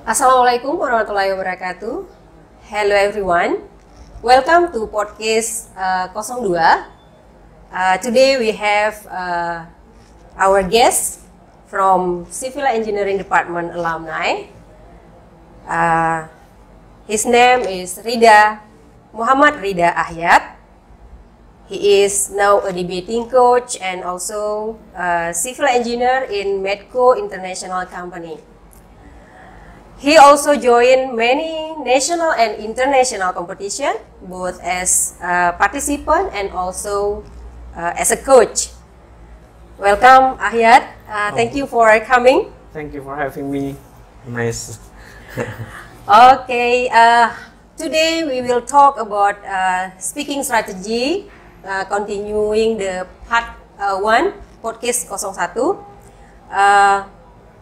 Assalamualaikum warahmatullahi wabarakatuh. Hello everyone. Welcome to podcast 02. Today we have our guest from Civil Engineering Department alumni. His name is Muhammad Rida Ahyat. He is now a debating coach and also a civil engineer in Medco International Company. He also joined many national and international competition, both as a participant and also as a coach. Welcome, Ahyat. Thank you for coming. Thank you for having me. Nice. Okay, today we will talk about speaking strategy, continuing the part 1, podcast 01.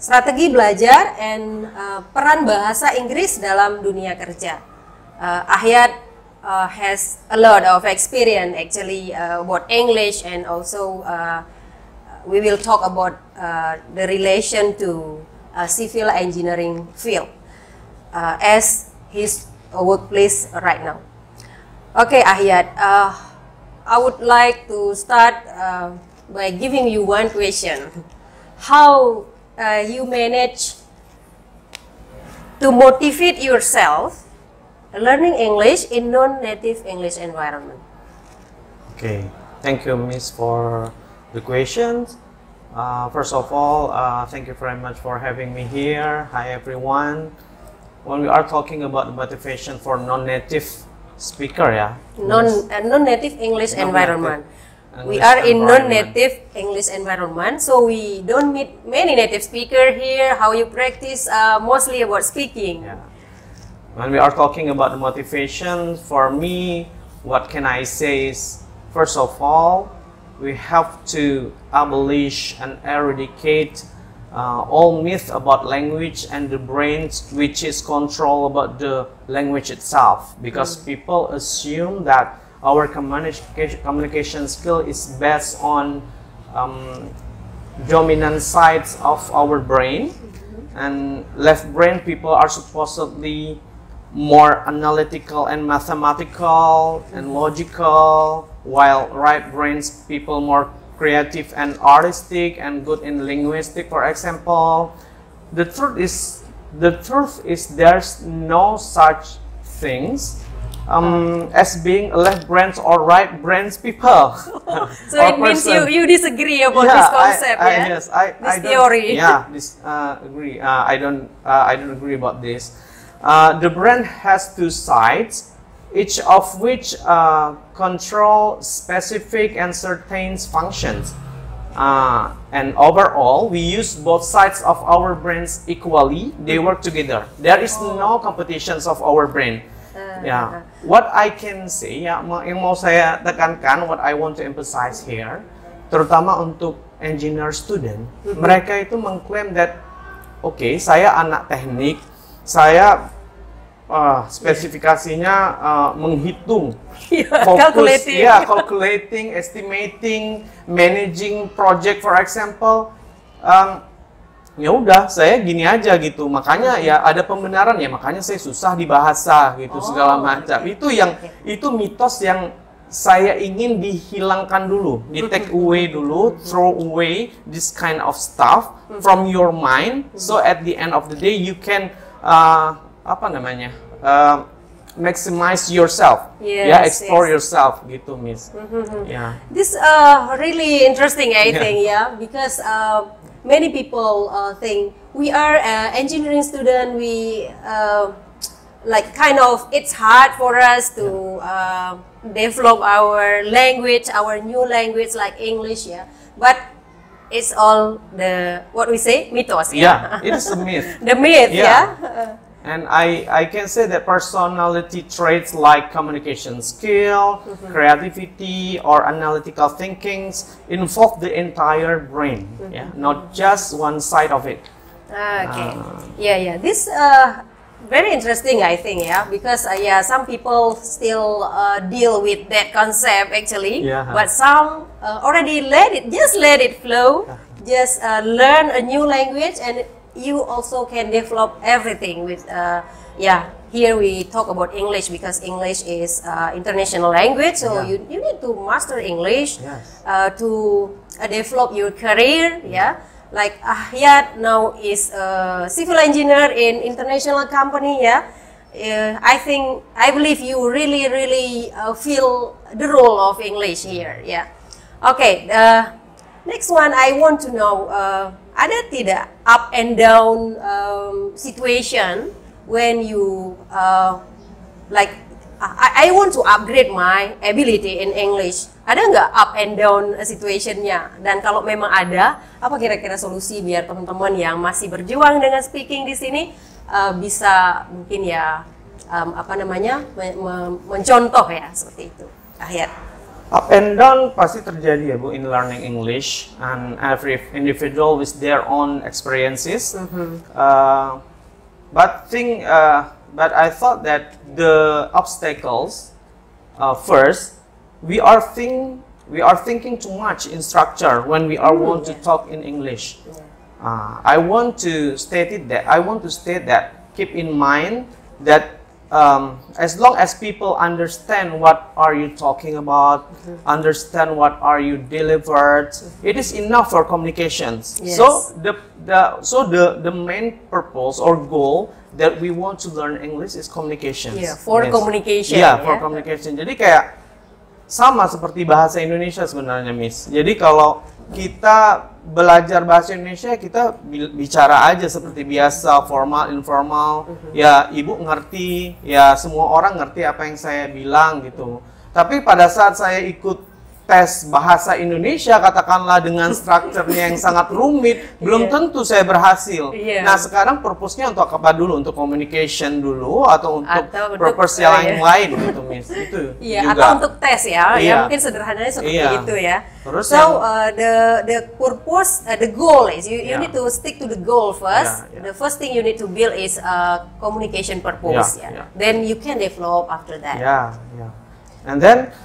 Strategi belajar and peran bahasa Inggris dalam dunia kerja. Ahyat has a lot of experience actually about English, and also we will talk about the relation to civil engineering field as his workplace right now. Okay, Ahyat, I would like to start by giving you one question. How you manage to motivate yourself learning English in non-native English environment? Okay, thank you, Miss, for the questions. First of all, thank you very much for having me here. Hi, everyone. When we are talking about the motivation for non-native speaker, Non-native English environment. We are in non-native English environment, so we don't meet many native speaker here. How you practice mostly about speaking. Yeah. When we are talking about the motivation, for me, what can I say is, first of all, we have to abolish and eradicate all myth about language and the brains, which is control about the language itself, because people assume that our communication skill is based on dominant sides of our brain, and left brain people are supposedly more analytical and mathematical and logical, while right brains people more creative and artistic and good in linguistic, for example. The truth is there's no such things as being left brains or right brains people. So it means you disagree about this concept, Yes, this theory. Agree. I don't agree about this. The brain has two sides, each of which control specific and certain functions. And overall, we use both sides of our brains equally. They work together. There is no competitions of our brain. What I can say, yang mau saya tekankan, what I want to emphasize here, terutama untuk engineer student, mereka itu mengklaim that, okay, saya anak teknik, saya spesifikasinya menghitung, fokus, calculating, estimating, managing project, for example. Ya udah, saya gini aja gitu, makanya ya ada pembenaran ya, makanya saya susah di bahasa gitu, segala macam. Itu mitos yang saya ingin dihilangkan dulu, di take away dulu, throw away this kind of stuff from your mind, so at the end of the day you can maximize yourself, explore yourself gitu, Miss. This really interesting, I think, because many people think we are engineering student. We like kind of it's hard for us to develop our language, our new language like English, But it's all the what we say mythos. It's a myth. The myth, And I can say that personality traits like communication skill, creativity, or analytical thinkings involve the entire brain, not just one side of it. Okay. This very interesting, I think, because some people still deal with that concept actually, but some already let it flow, just learn a new language and you also can develop everything with yeah. Here we talk about English because English is international language, so you need to master English to develop your career. Yeah, like Ahyat now is a civil engineer in international company. Yeah, I believe you really feel the role of English here. Yeah. Okay. Next one, I want to know, ada tidak up and down situation when you like I want to upgrade my ability in English? Ada nggak up and down situationnya? Dan kalau memang ada, apa kira-kira solusi biar teman-teman yang masih berjuang dengan speaking di sini bisa mungkin ya apa namanya mencontoh ya seperti itu. Ahyat. Up and down pasti terjadi ya Bu in learning English, and every individual with their own experiences. But I thought that the obstacles first, we are thinking too much in structure when we are want to talk in English. I want to state that keep in mind that as long as people understand what are you talking about, understand what are you delivered, it is enough for communications. Yes. So the main purpose or goal that we want to learn English is communications. Yeah, for communication. Yeah, for communication. Jadi kayak sama seperti bahasa Indonesia sebenarnya, Miss. Jadi kalau kita belajar bahasa Indonesia, kita bicara aja seperti biasa, formal, informal. Ya, Ibu ngerti, ya semua orang ngerti apa yang saya bilang gitu. Tapi pada saat saya ikut tes bahasa Indonesia, katakanlah dengan strukturnya yang sangat rumit, belum tentu saya berhasil. Nah, sekarang purpose-nya untuk apa dulu? Untuk communication dulu atau untuk purpose yang lain gitu, Miss? Itu juga. Atau untuk tes ya. Ya mungkin sederhananya seperti itu ya. Terus so the purpose, the goal is you need to stick to the goal first. The first thing you need to build is communication purpose. Then you can develop after that. And then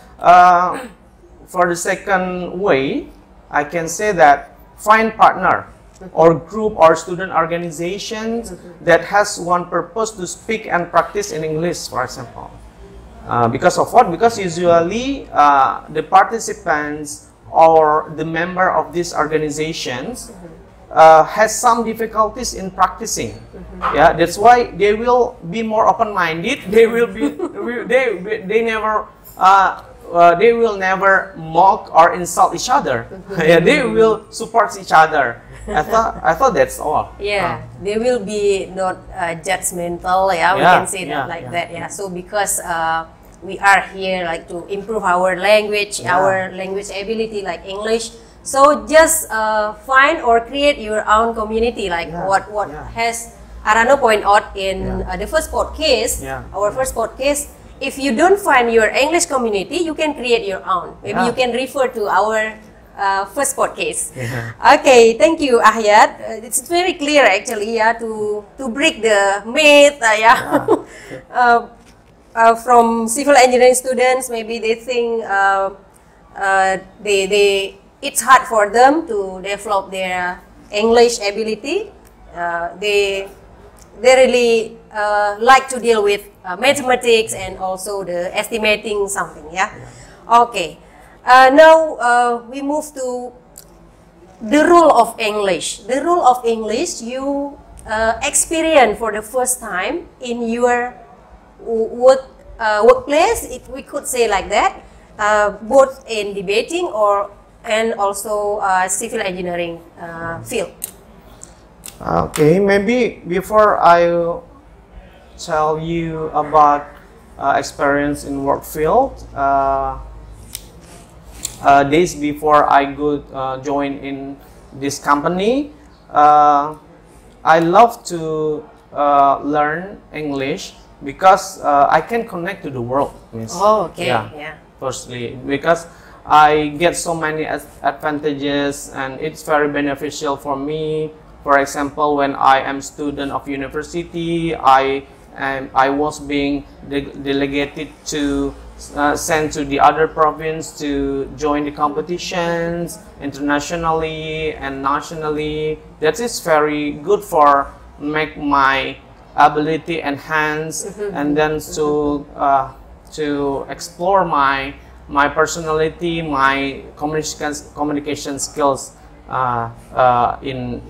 for the second way, I can say that find partner or group or student organizations that has one purpose to speak and practice in English, for example. Because of what? Because usually the participants or the member of these organizations has some difficulties in practicing. Yeah, that's why they will be more open-minded. They will be they will never mock or insult each other. They will support each other. I thought that's all. They will be not judgmental. We can say that like that. So because we are here like to improve our language, our language ability like English. So just find or create your own community like what has Arano point out in the first podcast. Our first podcast. If you don't find your English community, you can create your own. Maybe you can refer to our first podcast. Okay, thank you, Ahyat. It's very clear actually, to break the myth, from civil engineering students. Maybe they think it's hard for them to develop their English ability. They really like to deal with mathematics and also the estimating something. Okay. Now we move to the rule of English. The rule of English you experience for the first time in your workplace. We could say like that, both in debating and also civil engineering field. Okay, maybe before I tell you about experience in work field, days before I could join in this company, I love to learn English because I can connect to the world. Firstly, because I get so many advantages and it's very beneficial for me. For example, when I am student of university, I was being delegated to sent to the other province to join the competitions internationally and nationally. That is very good for make my ability enhance, and then to explore my personality, my communication skills in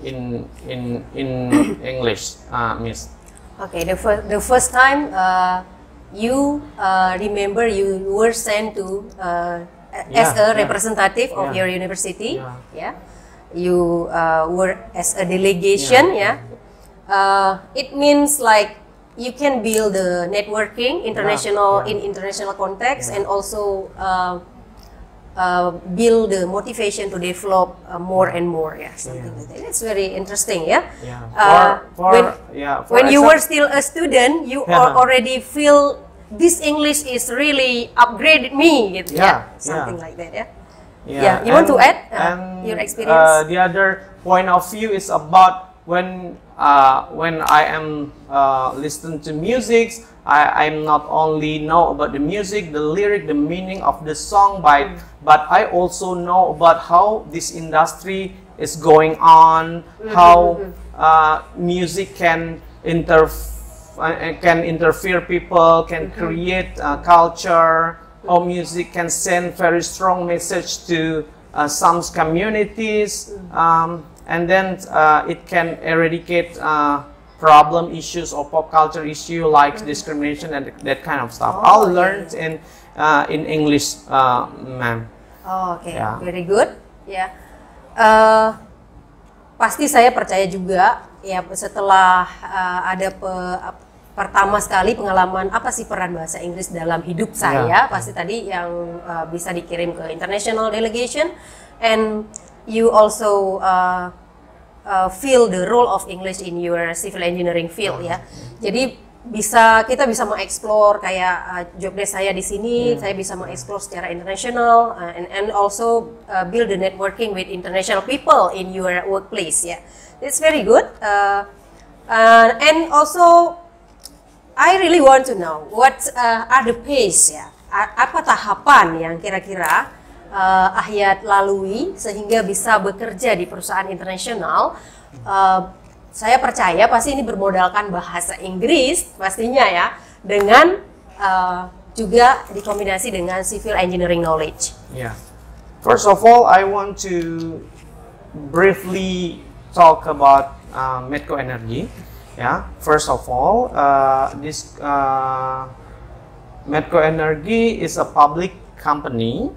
English, Miss. Okay, the first time you remember you were sent to as a representative of your university, you were as a delegation, it means like you can build the networking international in international context, and also build the motivation to develop more and more, something like that. It's very interesting, when you were still a student, you already feel this English is really upgraded me, gitu, something like that, you want to add your experience? The other point of view is about when I am listening to music, I'm not only know about the music, the lyric, the meaning of the song, but I also know about how this industry is going on, how music can interfere people, can create culture, how music can send very strong message to some communities, and then it can eradicate problem issues or pop culture issue like discrimination and that kind of stuff. All learned in English, ma'am. Okay, very good. Pasti saya percaya juga ya, setelah ada pertama sekali pengalaman apa sih peran bahasa Inggris dalam hidup saya, pasti tadi yang bisa dikirim ke international delegation, and you also feel the role of English in your civil engineering field, Jadi kita bisa mengeksplor kayak job desk saya di sini, saya bisa mengeksplor secara internasional, and also build the networking with international people in your workplace, It's very good. And also I really want to know what are the pace, apa tahapan yang kira-kira Ahyat lalui sehingga bisa bekerja di perusahaan internasional. Saya percaya pasti ini bermodalkan bahasa Inggris pastinya, dengan juga dikombinasi dengan civil engineering knowledge. First of all, I want to briefly talk about Medco Energy. First of all, this Medco Energy is a public company.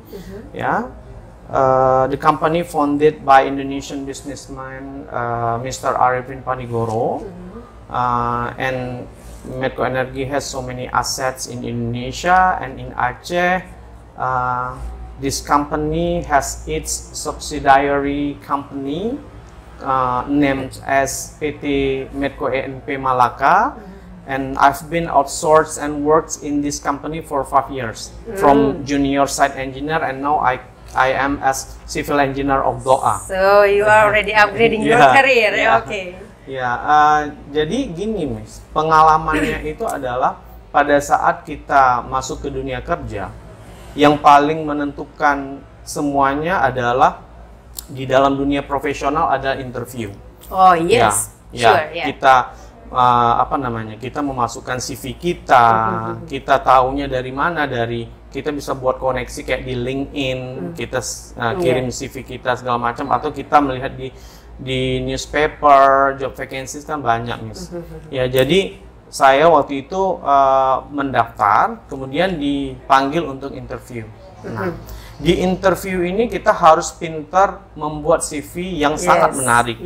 The company founded by Indonesian businessman Mr. Arifin Panigoro, and Medco Energy has so many assets in Indonesia and in Aceh. This company has its subsidiary company named as PT Medco ENP Malaka. And I've been outsourced and worked in this company for 5 years, from junior site engineer, and now I am as civil engineer of Doha. So you are already upgrading your career, okay? Jadi gini, Miss, pengalamannya itu adalah pada saat kita masuk ke dunia kerja, yang paling menentukan semuanya adalah di dalam dunia profesional ada interview. Oh yes, sure. Kita kita memasukkan CV kita, kita taunya dari mana, kita bisa buat koneksi kayak di LinkedIn, kita kirim CV kita segala macam, atau kita melihat di newspaper, job vacancies kan banyak, Miss. Jadi saya waktu itu mendaftar, kemudian dipanggil untuk interview. Nah, di interview ini kita harus pintar membuat CV yang sangat menarik,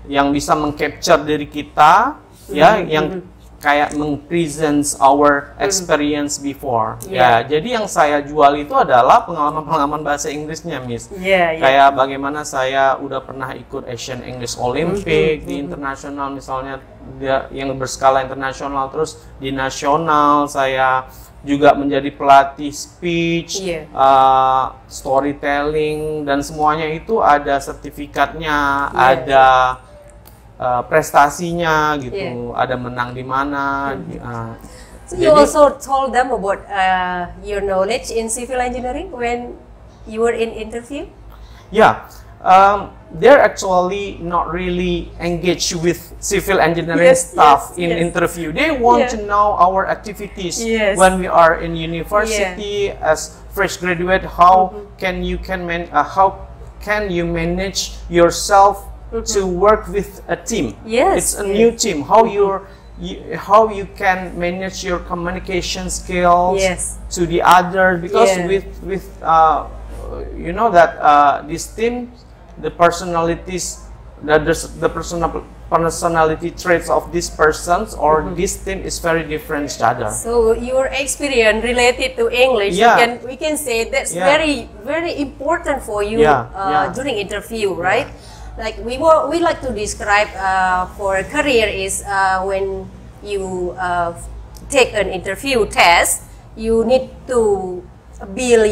yang bisa meng-capture diri kita, yang kayak meng-present our experience before. Jadi yang saya jual itu adalah pengalaman-pengalaman bahasa Inggrisnya, Miss. Kayak bagaimana saya udah pernah ikut Asian English Olympic di internasional misalnya, yang berskala internasional, terus di nasional saya juga menjadi pelatih speech, storytelling, dan semuanya itu ada sertifikatnya, ada prestasinya gitu, ada menang di mana. So you also told them about your knowledge in civil engineering when you were in interview? Yeah, they're actually not really engaged with civil engineering stuff in interview. They want to know our activities when we are in university as fresh graduate. How can you manage yourself to work with a team? It's a new team. How you can manage your communication skills to the others, because with you know that this team, the personalities, the personality traits of these persons or this team is very different each other. So your experience related to English, we can say that's very important for you during interview, right? Like we like to describe for a career is when you take an interview test, you need to build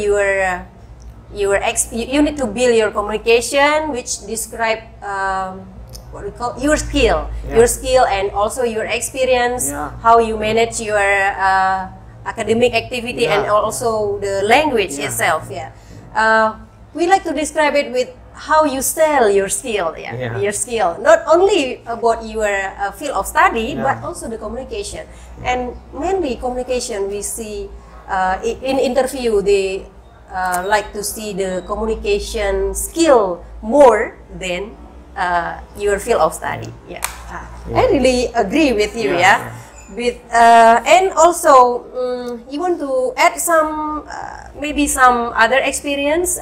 you need to build your communication, which describe what we call your skill, and also your experience, how you manage your academic activity, and also the language itself. We like to describe it with how you sell your skill, your skill, not only about your field of study, but also the communication, and mainly communication. We see in interview they like to see the communication skill more than your field of study. I really agree with you. With and also you want to add some maybe some other experience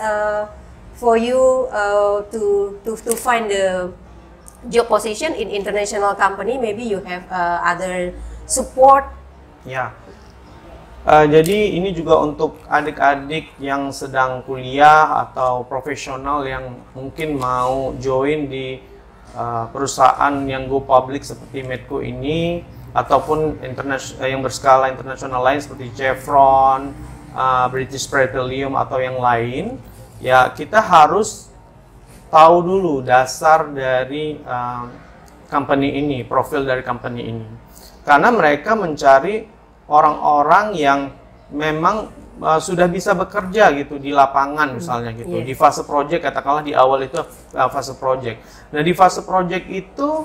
for you to find the job position in international company. Maybe you have other support. Jadi ini juga untuk adik-adik yang sedang kuliah atau profesional yang mungkin mau join di perusahaan yang go public seperti Medco ini, ataupun yang berskala internasional lain seperti Chevron, British Petroleum atau yang lain. Ya, kita harus tahu dulu dasar dari company ini, profil dari company ini, karena mereka mencari orang-orang yang memang sudah bisa bekerja gitu di lapangan misalnya gitu, di fase project, katakanlah di awal itu fase project. Nah, di fase project itu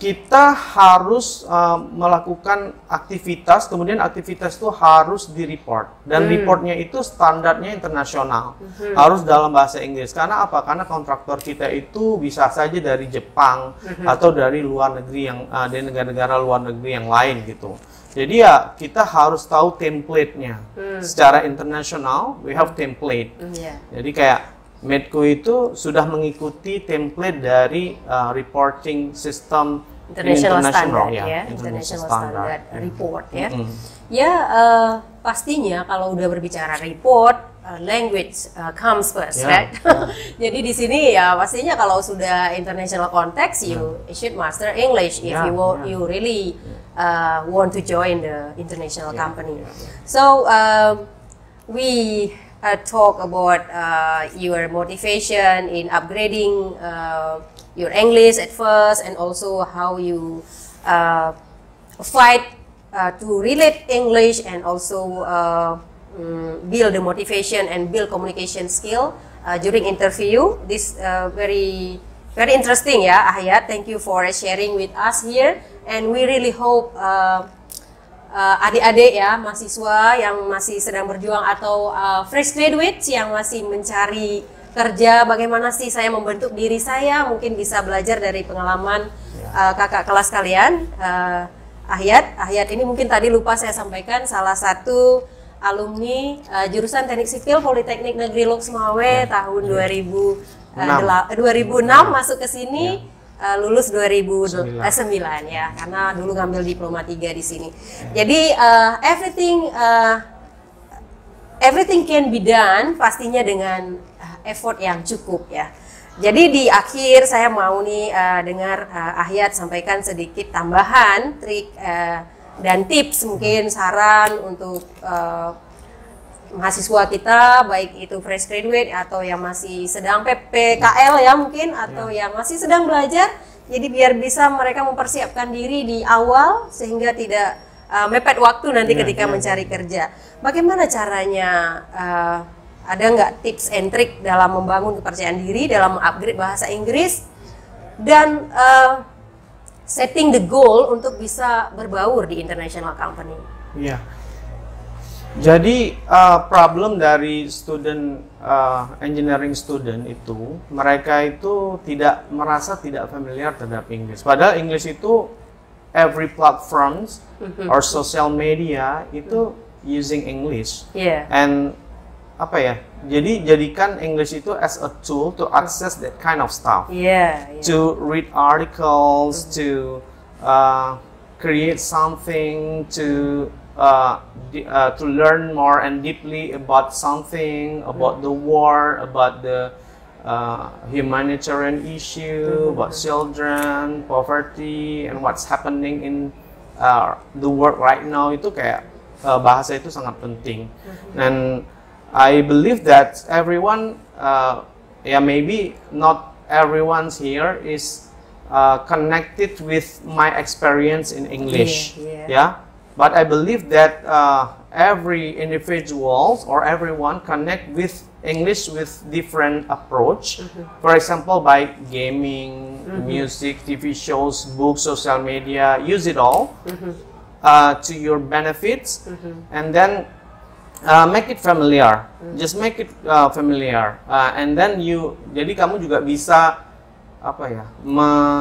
kita harus melakukan aktivitas, kemudian aktivitas itu harus di-report, dan reportnya itu standarnya internasional, harus dalam bahasa Inggris. Karena apa? Karena kontraktor kita itu bisa saja dari Jepang atau dari luar negeri, yang dari negara-negara luar negeri yang lain gitu. Jadi ya kita harus tahu template-nya. Secara internasional, we have template. Jadi kayak Medco itu sudah mengikuti template dari reporting system international standard report pastinya kalau udah berbicara report, language comes first, right? Jadi di sini ya pastinya kalau sudah international context, you should master English if you really want to join the international company. So we talk about your motivation in upgrading your English at first, and also how you fight to relate English, and also build the motivation and build communication skill during interview. This very interesting ya, Ahyat. Thank you for sharing with us here, and we really hope adik-adik ya, mahasiswa yang masih sedang berjuang atau fresh graduates yang masih mencari kerja, bagaimana sih saya membentuk diri saya, mungkin bisa belajar dari pengalaman kakak kelas kalian. Ahyat ini mungkin tadi lupa saya sampaikan, salah satu alumni jurusan Teknik Sipil Politeknik Negeri Lok Sumawe tahun 2006 masuk ke sini, lulus 2009 ya, karena dulu ngambil diploma 3 di sini. Jadi everything can be done pastinya dengan effort yang cukup ya. Jadi di akhir saya mau nih dengar Ahyat sampaikan sedikit tambahan trik dan tips, mungkin saran untuk mahasiswa kita, baik itu fresh graduate atau yang masih sedang PPKL ya mungkin, atau yang masih sedang belajar. Jadi biar bisa mereka mempersiapkan diri di awal sehingga tidak mepet waktu nanti ketika mencari kerja. Bagaimana caranya? Ada nggak tips and trick dalam membangun kepercayaan diri, dalam upgrade bahasa Inggris, dan setting the goal untuk bisa berbaur di international company? Iya. Jadi problem dari engineering student itu, mereka itu merasa tidak familiar terhadap Inggris. Padahal English itu every platforms or social media itu using English. Yeah. And apa ya? Jadi jadikan English itu as a tool to access that kind of stuff. Yeah. To read articles, to create something, to learn more and deeply about something, about the war, about the humanitarian issue, about children, poverty, and what's happening in the world right now. Itu kayak bahasa itu sangat penting. Dan I believe that everyone, maybe not everyone's here is connected with my experience in English. Yeah. But I believe that every individual or everyone connect with English with different approach. For example, by gaming, music, TV shows, books, social media, use it all to your benefits, and then make it familiar. Just make it familiar, and then jadi kamu juga bisa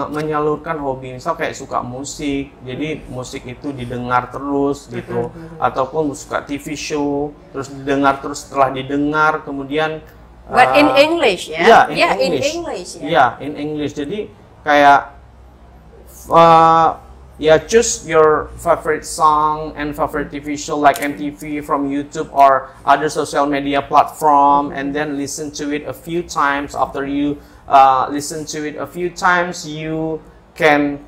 menyalurkan hobi, misal kayak suka musik, jadi musik itu didengar terus gitu, ataupun suka TV show, terus didengar terus, setelah didengar kemudian but in English ya? Yeah, in English ya? Yeah, in English. Jadi kayak choose your favorite song and favorite TV show like MTV from YouTube or other social media platform, and then listen to it a few times. After you listen to it a few times, you can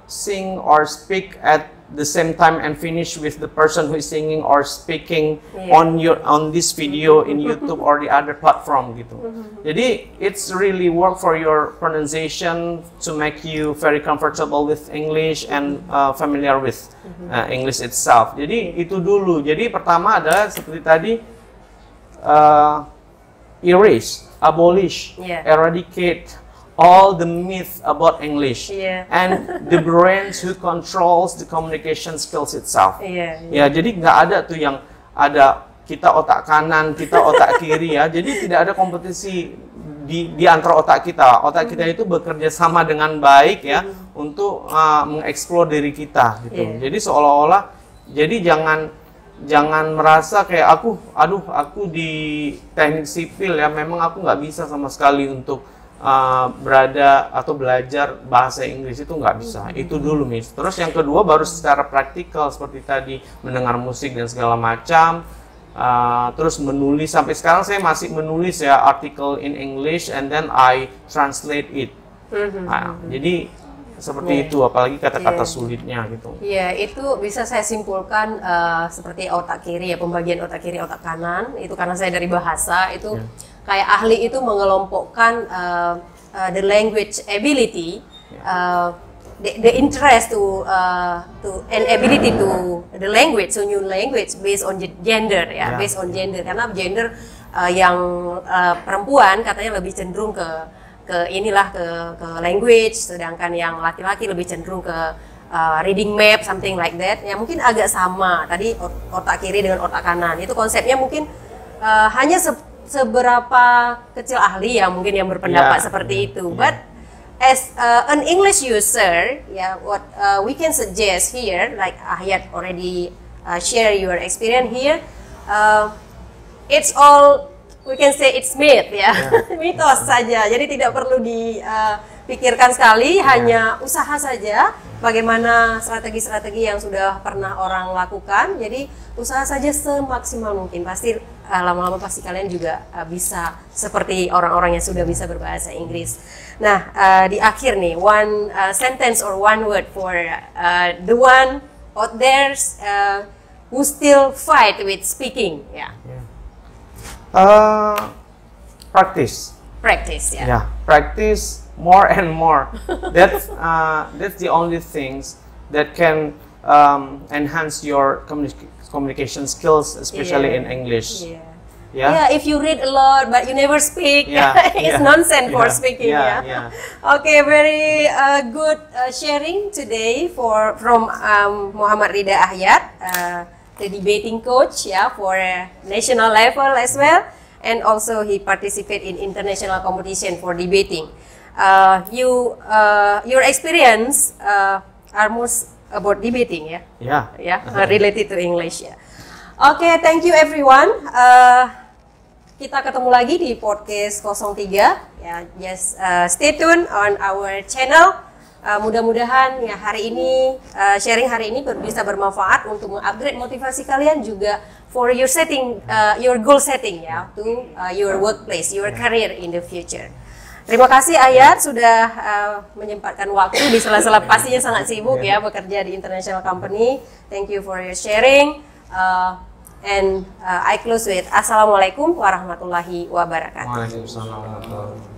sing or speak at the same time and finish with the person who is singing or speaking on this video in YouTube or the other platform gitu. Jadi it's really work for your pronunciation to make you very comfortable with English and familiar with English itself. Jadi itu dulu. Jadi pertama adalah seperti tadi erase, abolish, eradicate all the myth about English and the brains who controls the communication skills itself. Ya, jadi nggak ada tuh yang ada kita otak kanan, kita otak kiri ya. Jadi tidak ada kompetisi di antara otak kita. Otak kita itu bekerja sama dengan baik ya untuk mengeksplor diri kita gitu. Jadi seolah-olah, jadi jangan merasa kayak aku di teknik sipil ya, memang aku nggak bisa sama sekali untuk berada atau belajar bahasa Inggris, itu nggak bisa. Itu dulu Miss. Terus yang kedua baru secara praktikal seperti tadi mendengar musik dan segala macam. Terus menulis, sampai sekarang saya masih menulis ya artikel in English and then I translate it. Jadi seperti itu, apalagi kata-kata sulitnya gitu. Iya, itu bisa saya simpulkan seperti otak kiri ya, pembagian otak kiri, otak kanan. Itu karena saya dari bahasa itu kayak ahli itu mengelompokkan the language ability, the interest to and ability to the language, so new language based on gender ya, based on gender, karena gender yang perempuan katanya lebih cenderung ke language, sedangkan yang laki-laki lebih cenderung ke reading map, something like that. Ya mungkin agak sama tadi otak kiri dengan otak kanan. Itu konsepnya mungkin hanya seberapa kecil ahli yang mungkin yang berpendapat seperti itu. But as an English user, what we can suggest here, like Ahyat already share your experience here, it's all, we can say it's myth mitos saja. Jadi tidak perlu dipikirkan sekali, hanya usaha saja. Bagaimana strategi-strategi yang sudah pernah orang lakukan. Jadi usaha saja semaksimal mungkin. Pasti lama-lama pasti kalian juga bisa seperti orang-orang yang sudah bisa berbahasa Inggris. Nah, di akhir nih, one sentence or one word for the one out there who still fight with speaking. Practice. Practice, Practice more and more. That's the only things that can enhance your communication skills, especially in English. Yeah, if you read a lot but you never speak, it's nonsense for speaking. Okay, very good sharing today from Muhammad Ridha Ahyad, the debating coach, for national level as well, and also he participate in international competition for debating. Your experience are most about debating, related to English. Okay, thank you everyone. Kita ketemu lagi di podcast 03 ya. Just stay tune on our channel. Mudah-mudahan ya hari ini sharing hari ini bisa bermanfaat untuk mengupgrade motivasi kalian juga for your setting, your goal setting ya, to your workplace, your career in the future. Terima kasih Ayat sudah menyempatkan waktu di sela-sela pastinya sangat sibuk ya bekerja di international company. Thank you for your sharing. And I close with Assalamualaikum warahmatullahi wabarakatuh. Waalaikumsalam warahmatullahi wabarakatuh.